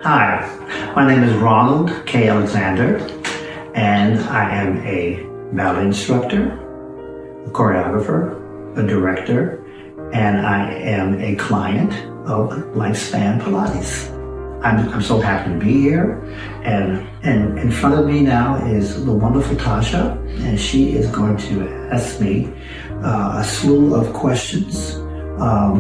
Hi, my name is Ronald K. Alexander, and I am a ballet instructor, a choreographer, a director, and I am a client of Lifespan Pilates. I'm so happy to be here, and in front of me now is the wonderful Tasha, and she is going to ask me a slew of questions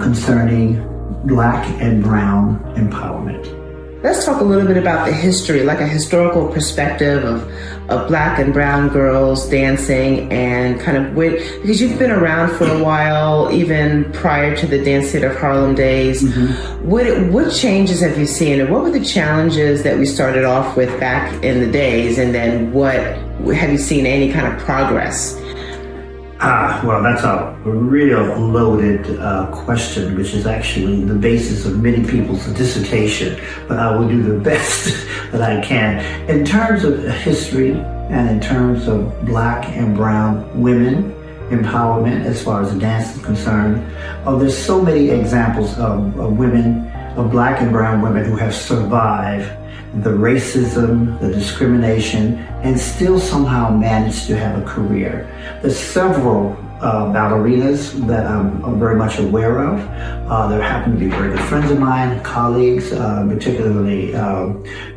concerning Black and Brown empowerment. Let's talk a little bit about the history, like a historical perspective of Black and Brown girls dancing, and kind of because you've been around for a while, even prior to the Dance Theater of Harlem days. Mm-hmm. What changes have you seen, and what were the challenges that we started off with back in the days, and then what have you seen any kind of progress? Well, that's a real loaded question, which is actually the basis of many people's dissertation, but I will do the best that I can. In terms of history and in terms of Black and Brown women empowerment as far as dance is concerned, there's so many examples of women, of Black and Brown women who have survived the racism, the discrimination, and still somehow managed to have a career. There's several ballerinas that I'm very much aware of. There happen to be very good friends of mine, colleagues, particularly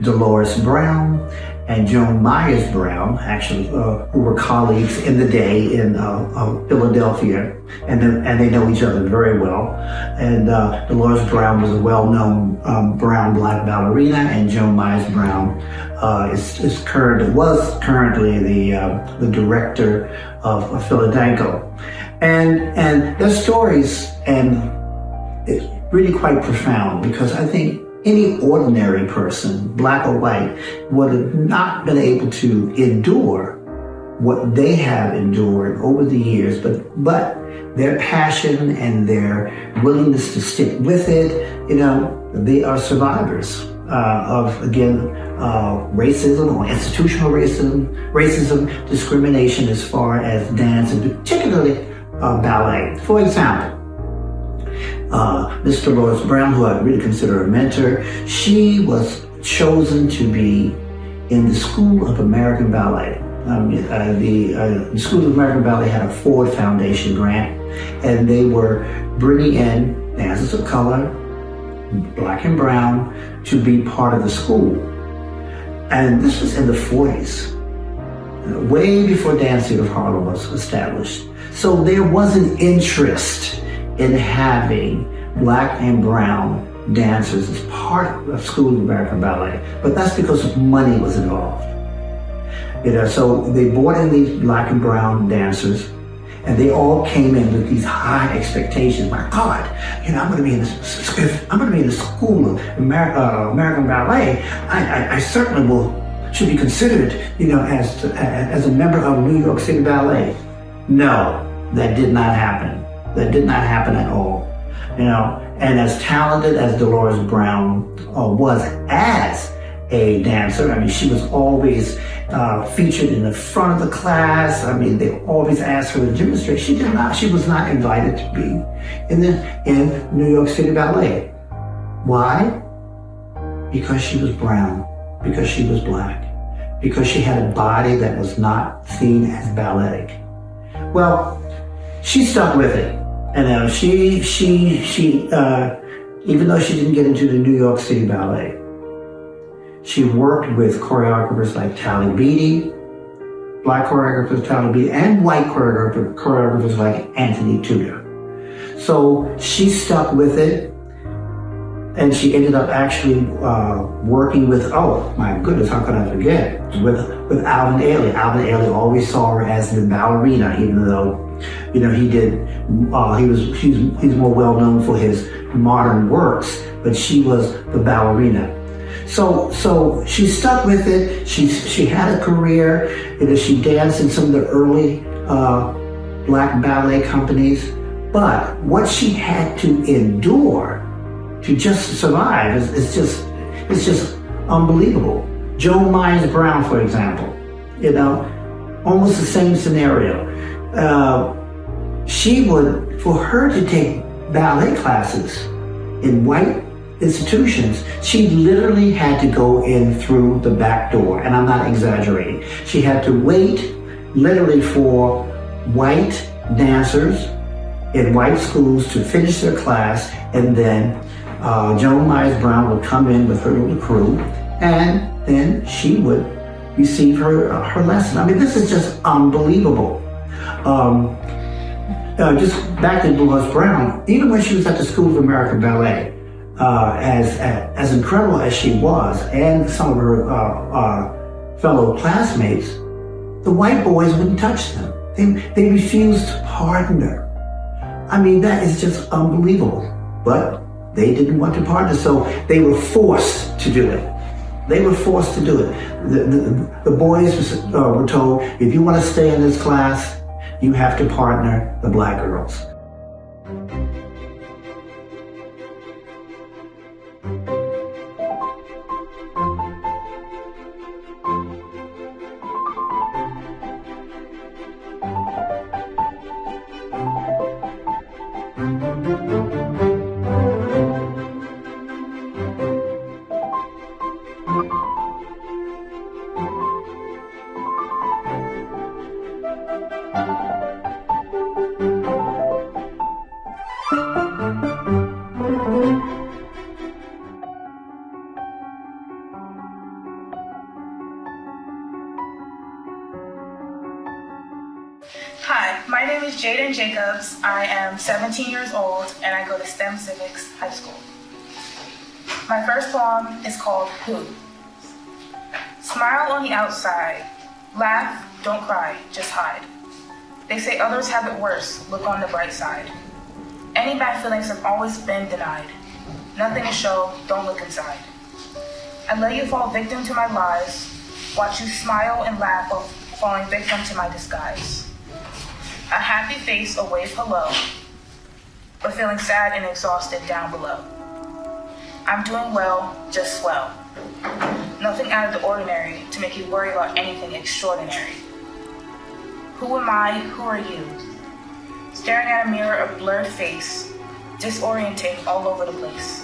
Dolores Brown and Joan Myers Brown, actually, who were colleagues in the day in Philadelphia, and they know each other very well. And Dolores Brown was a well-known brown Black ballerina, and Joan Myers Brown was currently the director of Philadanco. And their stories, and it's really quite profound, because I think any ordinary person, Black or white, would have not been able to endure what they have endured over the years, but their passion and their willingness to stick with it, they are survivors of, again, racism or institutional racism, discrimination as far as dance, and particularly ballet. For example, Miss Dolores Brown, who I really consider a mentor, she was chosen to be in the School of American Ballet. The School of American Ballet had a Ford Foundation grant, and they were bringing in dancers of color, Black and Brown, to be part of the school. And this was in the 40s, way before Dance Theater of Harlem was established. So there was an interest in having Black and Brown dancers as part of School of American Ballet, but that's because money was involved. So they brought in these Black and Brown dancers, and they all came in with these high expectations. My God, I'm going to be in this. If I'm going to be in the School of American Ballet, I certainly should be considered, as a member of New York City Ballet. No, that did not happen. That did not happen at all. And as talented as Dolores Brown was as a dancer, she was always featured in the front of the class. They always asked her to demonstrate. She did not. She was not invited to be in New York City Ballet. Why? because she was brown, because she was black, because she had a body that was not seen as balletic. Well, she stuck with it. And even though she didn't get into the New York City Ballet, she worked with choreographers like Tally Beattie, black choreographers Tally Beattie, and white choreographers like Anthony Tudor. So she stuck with it, and she ended up actually working with, oh my goodness, how could I forget, with Alvin Ailey. Alvin Ailey always saw her as the ballerina, even though, you know, he's more well known for his modern works, but she was the ballerina. So she stuck with it. She had a career. You know, she danced in some of the early black ballet companies. But what she had to endure to just survive is just unbelievable. Joan Myers Brown, for example, you know, almost the same scenario. For her to take ballet classes in white institutions, she literally had to go in through the back door, and I'm not exaggerating. She had to wait literally for white dancers in white schools to finish their class, and then Joan Myers Brown would come in with her little crew, and then she would receive her lesson. I mean, this is just unbelievable. Just back to Dolores Brown, even when she was at the School of American Ballet, as incredible as she was, and some of her fellow classmates, the white boys wouldn't touch them. They refused to pardon her. I mean, that is just unbelievable. But they didn't want to pardon her, so they were forced to do it. They were forced to do it. The boys were told, if you want to stay in this class, you have to partner the black girls. Hi, my name is Jaden Jacobs. I am 17 years old and I go to STEM Civics High School. My first poem is called Who. Smile on the outside. Laugh, don't cry, just hide. They say others have it worse, look on the bright side. Any bad feelings have always been denied. Nothing to show, don't look inside. I let you fall victim to my lies, watch you smile and laugh while falling victim to my disguise. A happy face, a wave hello, but feeling sad and exhausted down below. I'm doing well, just swell. Nothing out of the ordinary to make you worry about anything extraordinary. Who am I, who are you? Staring at a mirror, a blurred face, disorienting all over the place.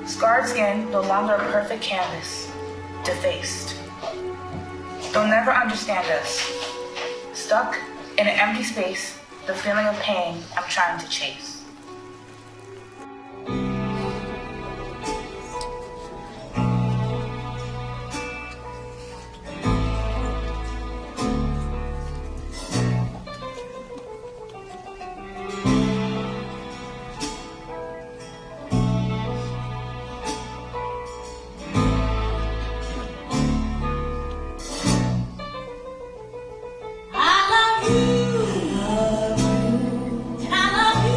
Scarred skin, no longer a perfect canvas, defaced. They'll never understand us. Stuck in an empty space, the feeling of pain I'm trying to chase. I love you.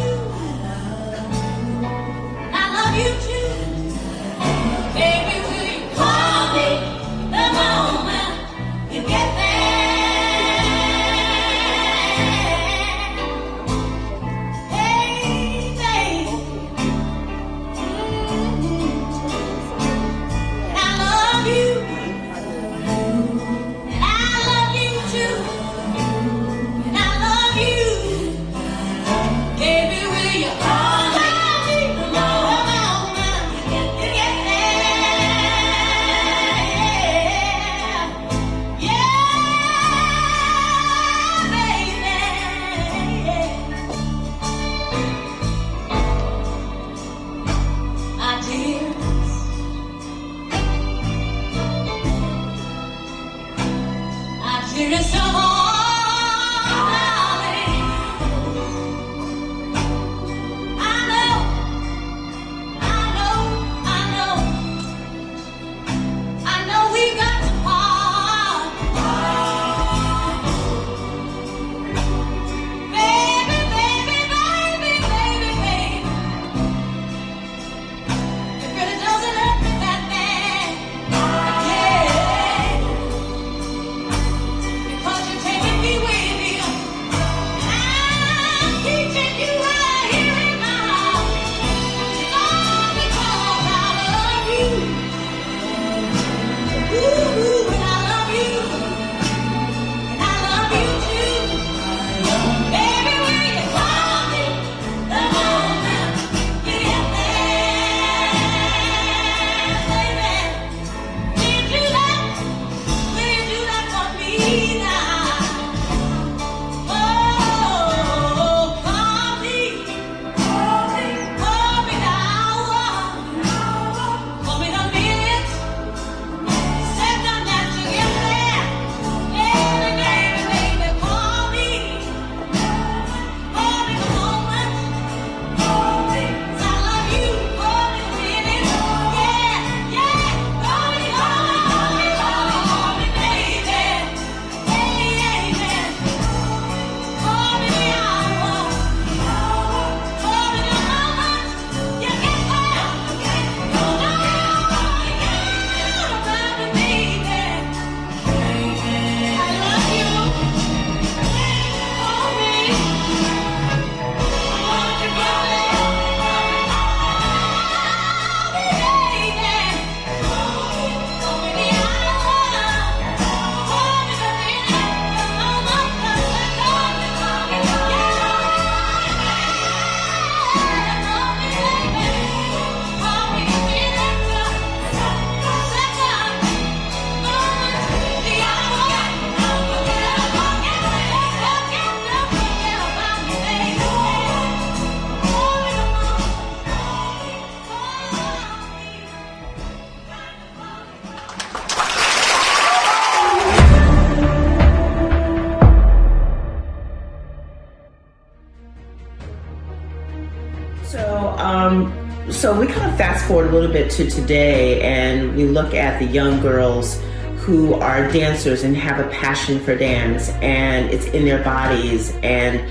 So we kind of fast forward a little bit to today, and we look at the young girls who are dancers and have a passion for dance, and it's in their bodies, and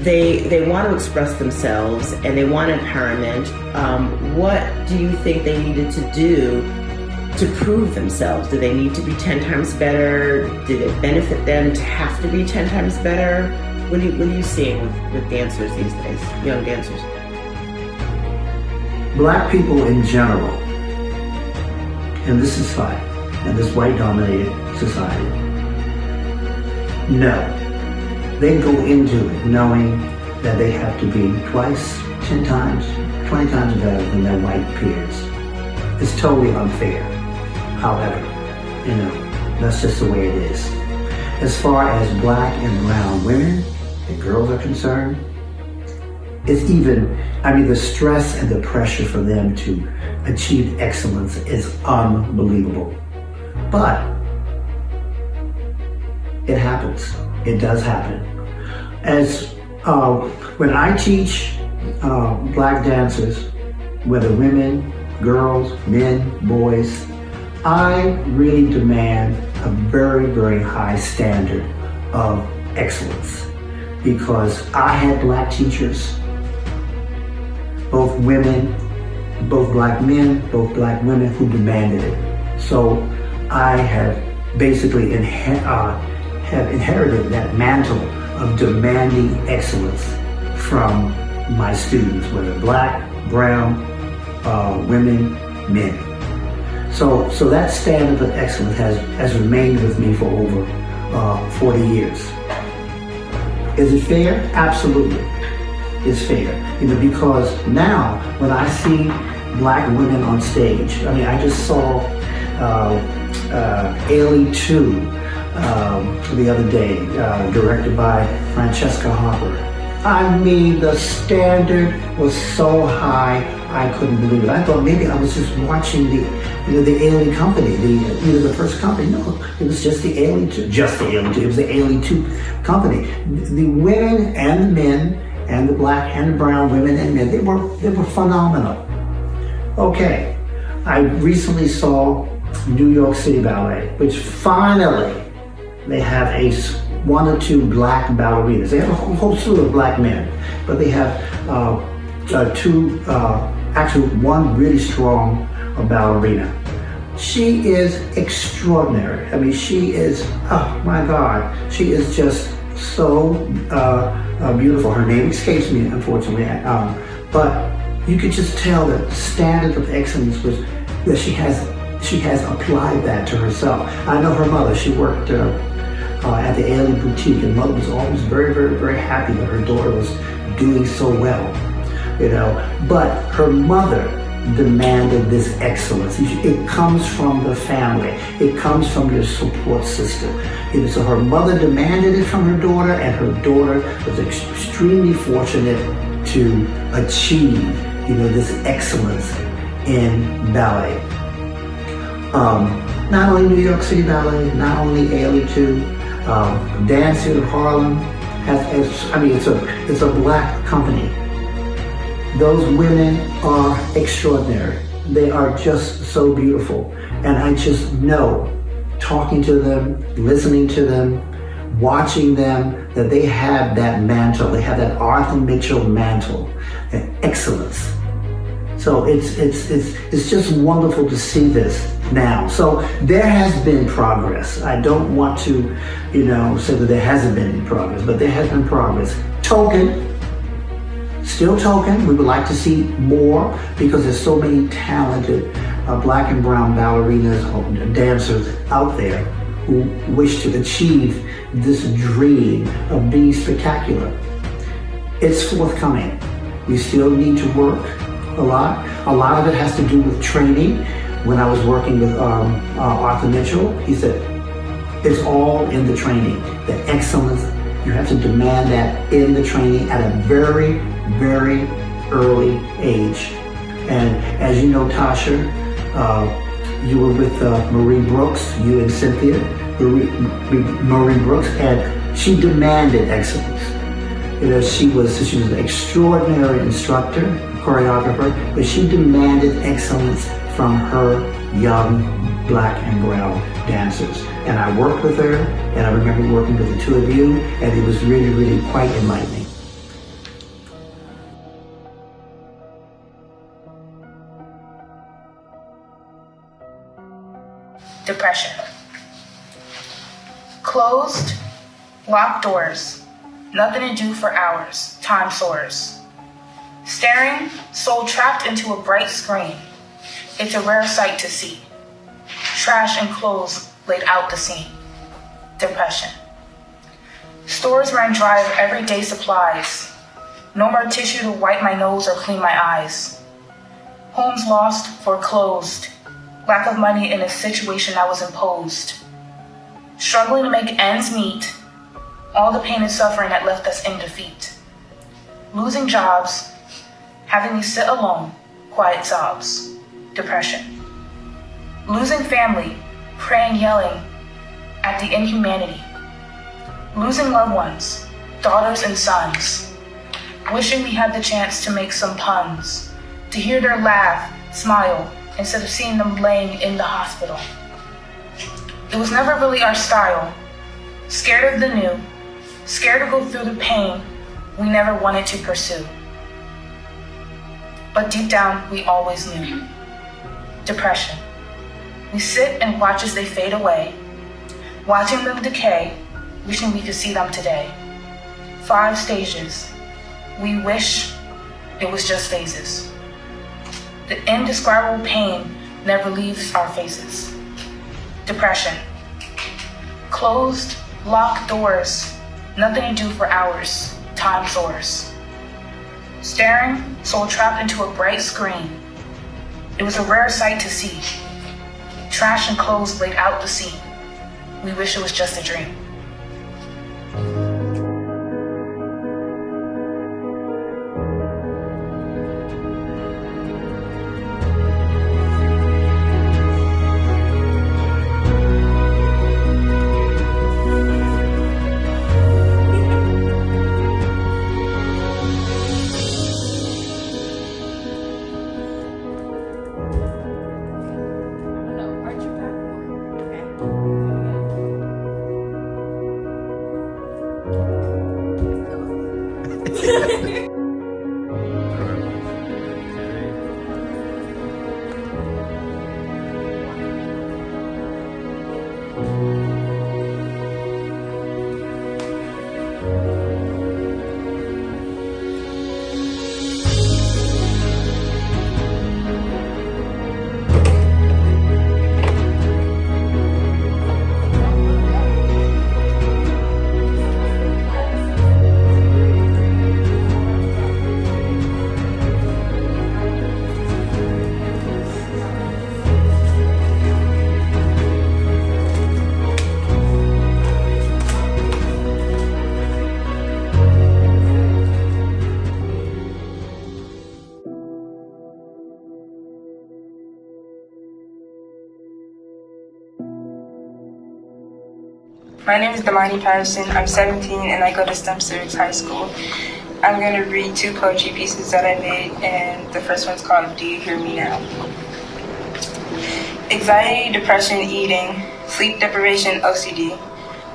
they want to express themselves and they want empowerment. What do you think they needed to do to prove themselves? Do they need to be 10 times better? Did it benefit them to have to be 10 times better? What are you seeing with dancers these days, young dancers? Black people in general, in this society, in this white-dominated society, no. They go into it knowing that they have to be twice, 10 times, 20 times better than their white peers. It's totally unfair. However, that's just the way it is. As far as black and brown women and girls are concerned, it's even, the stress and the pressure for them to achieve excellence is unbelievable. But it happens. It does happen. As when I teach black dancers, whether women, girls, men, boys, I really demand a very, very high standard of excellence, because I had black teachers, both women, both black men, both black women, who demanded it. So I have basically have inherited that mantle of demanding excellence from my students, whether black, brown, women, men. So that standard of excellence has remained with me for over 40 years. Is it fair? Absolutely. It's fair. Because now when I see black women on stage, I just saw Ailey 2 the other day, directed by Francesca Harper. The standard was so high, I couldn't believe it. I thought maybe I was just watching the Ailey company, the first company. No, it was just the Ailey 2, It was the Ailey 2 company. The women and the men, and the black and the brown women and men, they were phenomenal. Okay, I recently saw New York City Ballet, which finally they have one or two black ballerinas. They have a whole slew of black men, but they have one really strong ballerina. She is extraordinary. She is, oh my God, she is just so beautiful. Her name escapes me, unfortunately, but you could just tell that the standard of excellence was that she has applied that to herself. I know her mother. She worked at the Ailey Boutique, and mother was always very, very, very happy that her daughter was doing so well. But her mother demanded this excellence. It comes from the family. It comes from your support system. So her mother demanded it from her daughter, and her daughter was extremely fortunate to achieve, this excellence in ballet. Not only New York City Ballet, not only Ailey 2, Dance in Harlem it's a black company. Those women are extraordinary. They are just so beautiful. And I just know, talking to them, listening to them, watching them, that they have that mantle. They have that Arthur Mitchell mantle, that excellence. So it's just wonderful to see this now. So there has been progress. I don't want to, say that there hasn't been any progress, but there has been progress. Still token, we would like to see more, because there's so many talented black and brown ballerinas or dancers out there who wish to achieve this dream of being spectacular. It's forthcoming. We still need to work a lot. A lot of it has to do with training. When I was working with Arthur Mitchell, he said, it's all in the training. The excellence, you have to demand that in the training at a very, very early age. And as you know, Tasha, you were with Marie Brooks, you and Cynthia, Marie Brooks, and she demanded excellence. She was an extraordinary instructor, choreographer, but she demanded excellence from her young black and brown dancers. And I worked with her, and I remember working with the two of you, and it was really, really quite enlightening. Depression. Closed, locked doors, nothing to do for hours, time soars. Staring, soul trapped into a bright screen. It's a rare sight to see. Trash and clothes laid out the scene. Depression. Stores ran dry of everyday supplies. No more tissue to wipe my nose or clean my eyes. Homes lost, foreclosed. Lack of money in a situation that was imposed. Struggling to make ends meet. All the pain and suffering that left us in defeat. Losing jobs. Having me sit alone, quiet sobs. Depression. Losing family, praying, yelling at the inhumanity. Losing loved ones, daughters and sons. Wishing we had the chance to make some puns, to hear their laugh, smile, instead of seeing them laying in the hospital. It was never really our style. Scared of the new, scared to go through the pain we never wanted to pursue. But deep down, we always knew. Depression. We sit and watch as they fade away, watching them decay, wishing we could see them today. 5 stages. We wish it was just phases. The indescribable pain never leaves our faces. Depression. Closed, locked doors, nothing to do for hours, time soars. Staring, soul trapped into a bright screen. It was a rare sight to see. Trash and clothes laid out the scene. We wish it was just a dream. My name is Damani Patterson. I'm 17 and I go to STEM Civics High School. I'm going to read 2 poetry pieces that I made, and the first one's called Do You Hear Me Now? Anxiety, depression, eating, sleep deprivation, OCD,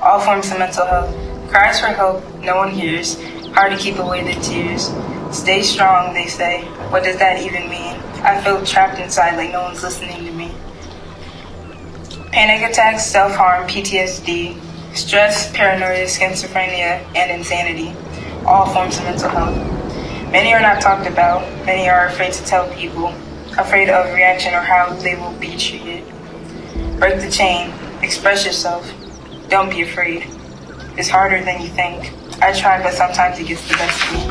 all forms of mental health. Cries for help, no one hears, hard to keep away the tears. Stay strong, they say. What does that even mean? I feel trapped inside like no one's listening to me. Panic attacks, self-harm, PTSD, stress, paranoia, schizophrenia, and insanity, all forms of mental health. Many are not talked about. Many are afraid to tell people, afraid of reaction or how they will be treated. Break the chain. Express yourself. Don't be afraid. It's harder than you think. I try, but sometimes it gets the best of me.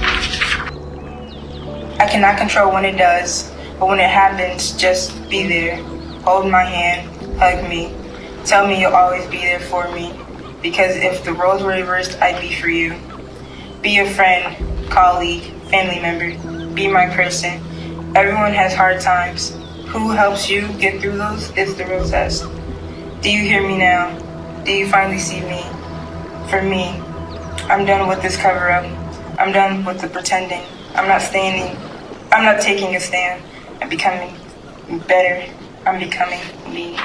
I cannot control when it does, but when it happens, just be there. Hold my hand. Hug me. Tell me you'll always be there for me. Because if the roles were reversed, I'd be for you. Be a friend, colleague, family member. Be my person. Everyone has hard times. Who helps you get through those is the real test. Do you hear me now? Do you finally see me? For me, I'm done with this cover-up. I'm done with the pretending. I'm not standing I'm not taking a stand. I'm becoming better. I'm becoming me.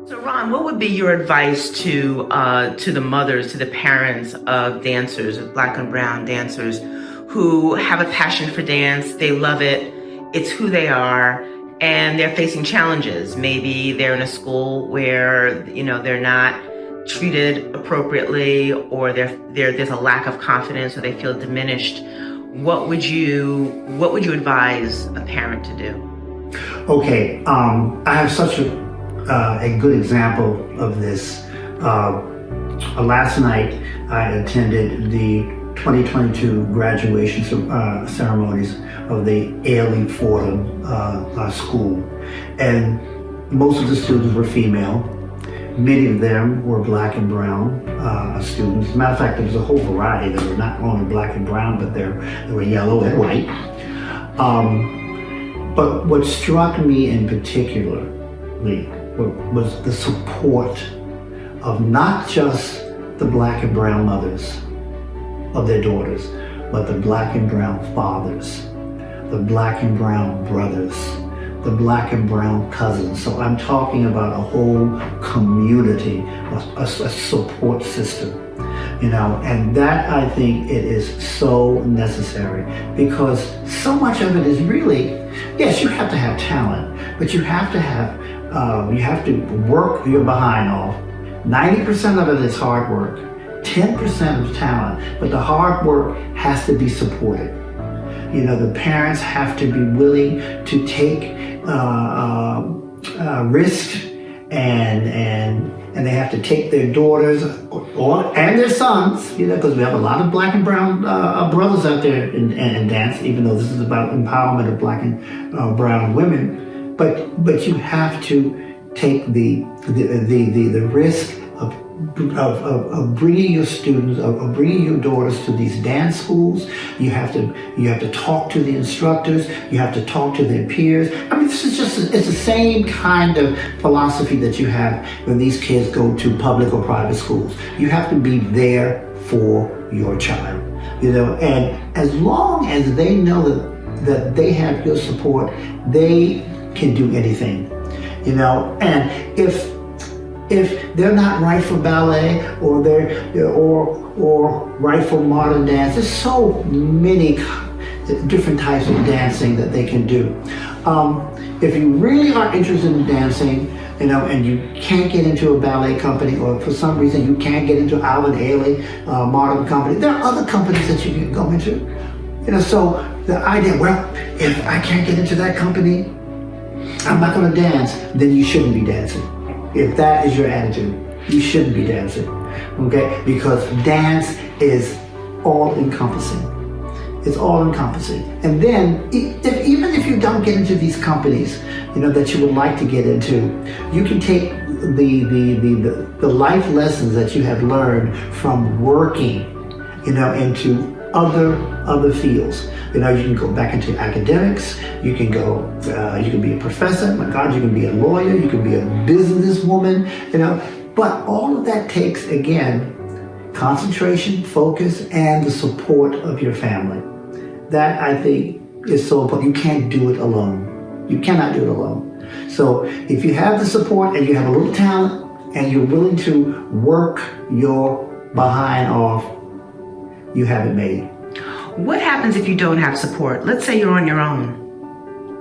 So Ron, what would be your advice to the mothers, to the parents of dancers, of Black and brown dancers who have a passion for dance, they love it, it's who they are, and they're facing challenges? Maybe they're in a school where, you know, they're not treated appropriately, or there's a lack of confidence, or they feel diminished. What would you advise a parent to do? Okay, I have such a good example of this. Last night, I attended the 2022 graduation ceremonies of the Ailey Fordham School, and most of the students were female. Many of them were Black and brown students. As a matter of fact, there was a whole variety. They were not only Black and brown, but they were yellow and white. But what struck me in particular was the support of not just the Black and brown mothers of their daughters, but the Black and brown fathers, the Black and brown brothers, the Black and brown cousins. So I'm talking about a whole community, a support system, you know, and that, I think, it is so necessary, because so much of it is really, yes, you have to have talent, but you have to work your behind off. 90% of it is hard work, 10% is talent, but the hard work has to be supported. You know, the parents have to be willing to take risks, and they have to take their daughters and their sons, you know, because we have a lot of Black and brown brothers out there in dance, even though this is about empowerment of Black and brown women. But you have to take the risk of bringing your students, of bringing your daughters to these dance schools. You have to talk to the instructors. You have to talk to their peers. I mean, this is it's the same kind of philosophy that you have when these kids go to public or private schools. You have to be there for your child, you know, and as long as they know that they have your support, they can do anything, you know. And if they're not right for ballet, or or right for modern dance, there's so many different types of dancing that they can do. If you really are interested in dancing, you know, and you can't get into a ballet company, or for some reason you can't get into Alvin Ailey modern company, there are other companies that you can go into. You know, so the idea, well, if I can't get into that company, I'm not going to dance, then you shouldn't be dancing. If that is your attitude, you shouldn't be dancing. okay? Because dance is all encompassing. It's all encompassing. And then, even if you don't get into these companies, that you would like to get into, you can take the life lessons that you have learned from working, into other fields. You can go back into academics. You can go. You can be a professor. My God, you can be a lawyer. You can be a businesswoman. But all of that takes, again, concentration, focus, and the support of your family. That, I think, is so important. You can't do it alone. You cannot do it alone. So if you have the support and you have a little talent and you're willing to work your behind off, you have it made. What happens if you don't have support? Let's say you're on your own.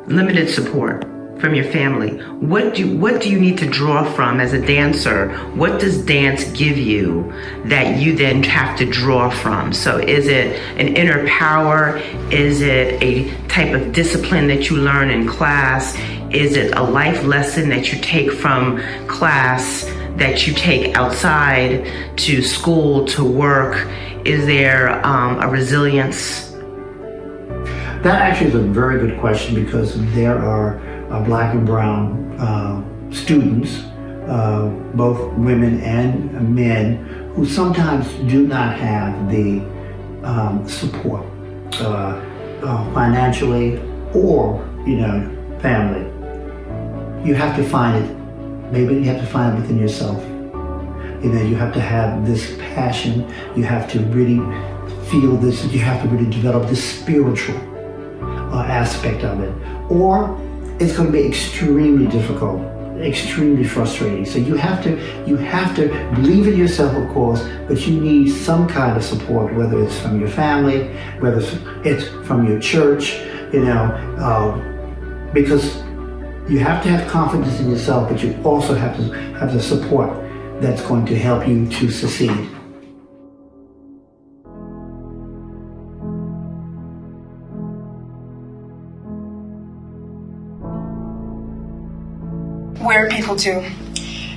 Limited support from your family. What do you need to draw from as a dancer? What does dance give you that you then have to draw from? So is it an inner power? Is it a type of discipline that you learn in class? Is it a life lesson that you take from class that you take outside to school, to work? Is there a resilience? That actually is a very good question, because there are Black and brown students, both women and men, who sometimes do not have the support financially or family. You have to find it. Maybe you have to find it within yourself. You have to have this passion. You have to really feel this. You have to really develop this spiritual aspect of it. Or it's going to be extremely difficult, extremely frustrating. So you have to believe in yourself, of course, but you need some kind of support, whether it's from your family, whether it's from your church, because you have to have confidence in yourself, but you also have to have the support that's going to help you to succeed. We're people too.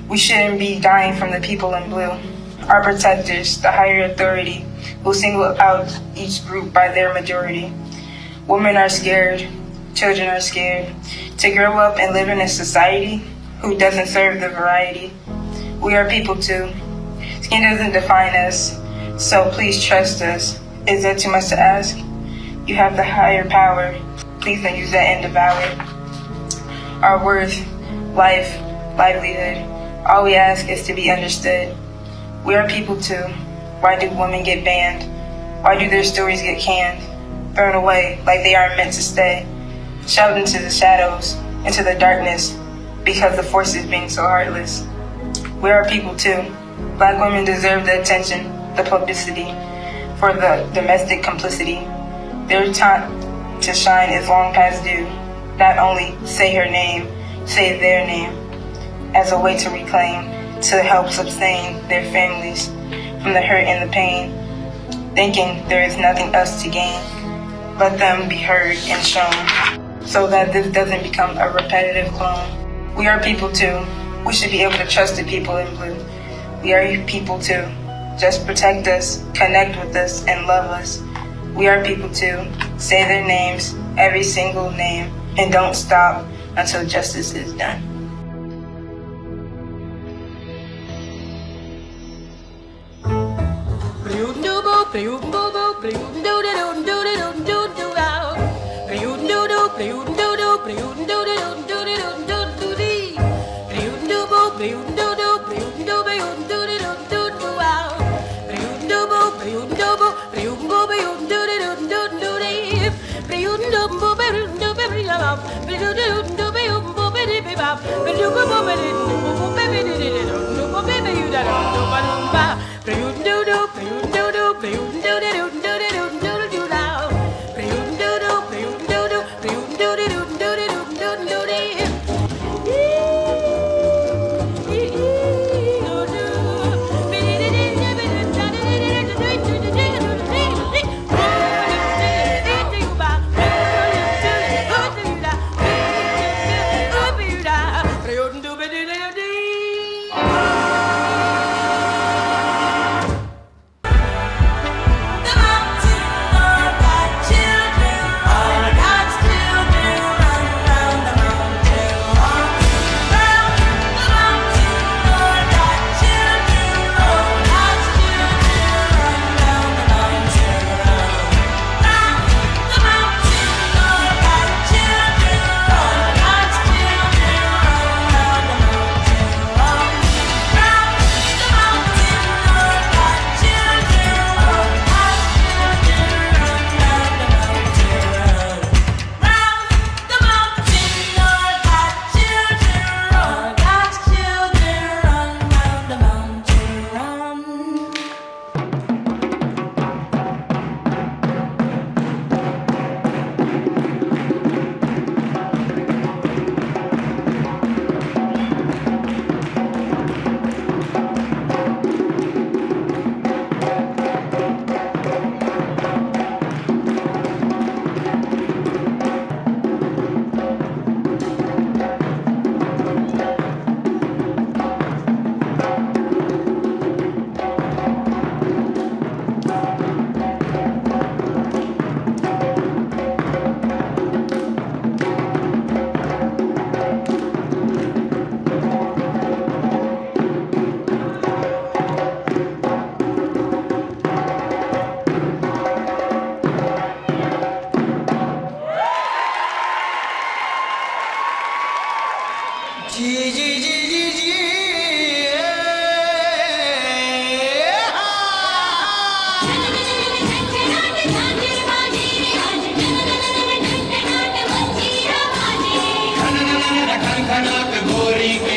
We shouldn't be dying from the people in blue. Our protectors, the higher authority, will single out each group by their majority. Women are scared, children are scared to grow up and live in a society who doesn't serve the variety. We are people too. Skin doesn't define us, so please trust us. Is that too much to ask? You have the higher power. Please don't use that and devour our worth, life, livelihood. All we ask is to be understood. We are people too. Why do women get banned? Why do their stories get canned? Thrown away like they aren't meant to stay. Shoved into the shadows, into the darkness, because the force is being so heartless. We are people too. Black women deserve the attention, the publicity, for the domestic complicity. Their time to shine is long past due. Not only say her name, say their name, as a way to reclaim, to help sustain their families from the hurt and the pain, thinking there is nothing else to gain. Let them be heard and shown, so that this doesn't become a repetitive clone. We are people too. We should be able to trust the people in blue. We are people too. Just protect us, connect with us, and love us. We are people too. Say their names, every single name, and don't stop until justice is done. speak